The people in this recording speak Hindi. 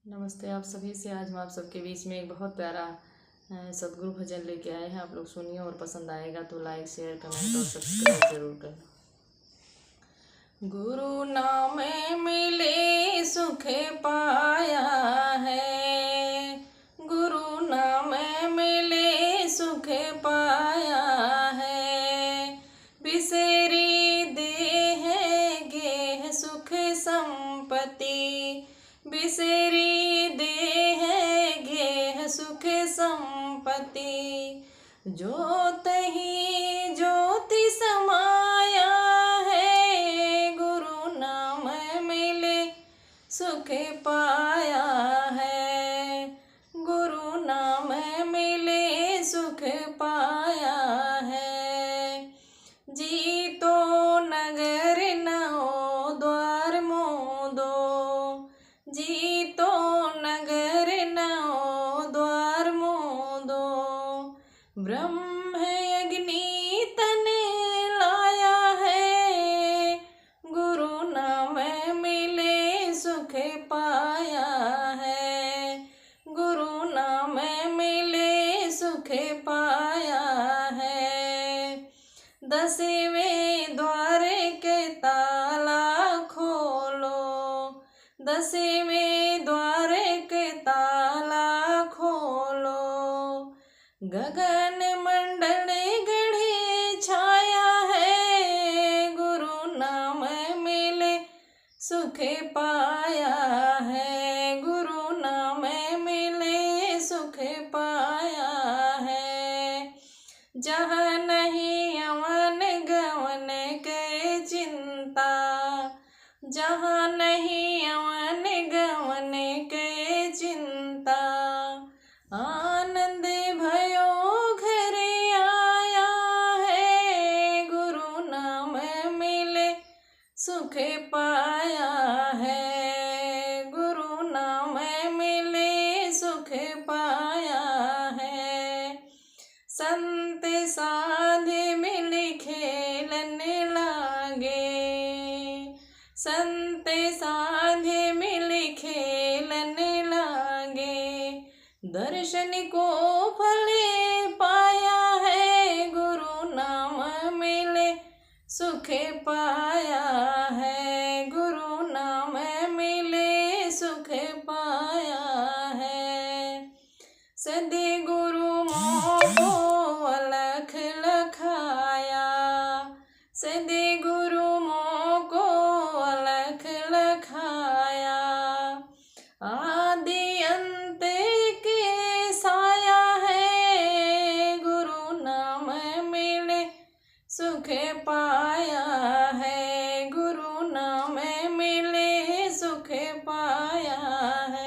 नमस्ते आप सभी से। आज हम आप सबके बीच में एक बहुत प्यारा सतगुरु भजन लेके आए हैं। आप लोग सुनिए और पसंद आएगा तो लाइक शेयर कमेंट और सब्सक्राइब जरूर करें। गुरु नाम मिले सुख पाया है, गुरु नाम मिले सुख पाया है। बिसेरी देह गेह सुख संपत्ति, बिसेरी देह गेह सुख संपत्ति। जोत ही ज्योति समाया है, गुरु नाम मिले सुख पाया है, गुरु नाम मिले सुख पाया है। जी तो नगर नौ द्वार मोदो, जी तो नगर नौ द्वार मोदो। ब्रह्म अग्नि तन लाया है, गुरु नाम मिले सुख पाया है, गुरु नाम मिले सुख पाया है। दसवें द्वार के ताला खोलो, दसवें द्वार के ताला खोलो। गगन मंडल गढ़े छाया है, गुरु नाम मिले सुख पाया है, गुरु नाम मिले सुख पाया है। जहाँ नहीं अवन गवन के चिंता, जहाँ नहीं अवन गवन के चिंता। आनंद भयो घर आया है, गुरु नाम मिले सुख पाया है, गुरु नाम मिले सुख पाया है। संत साधे मिल खेलने लागे, संत साधे मिल खेलने लागे। दर्शन को फल पाया है, गुरु नाम मिले सुख पाया है, गुरु नाम मिले सुख पाया है। सदे गुरु मोको अलख लखाया, सदे गुरु मोको अलख लखाया। आदि अंत के साया है, गुरु नाम मिले सुख पाया है, गुरु नाम मिले सुख पाया है।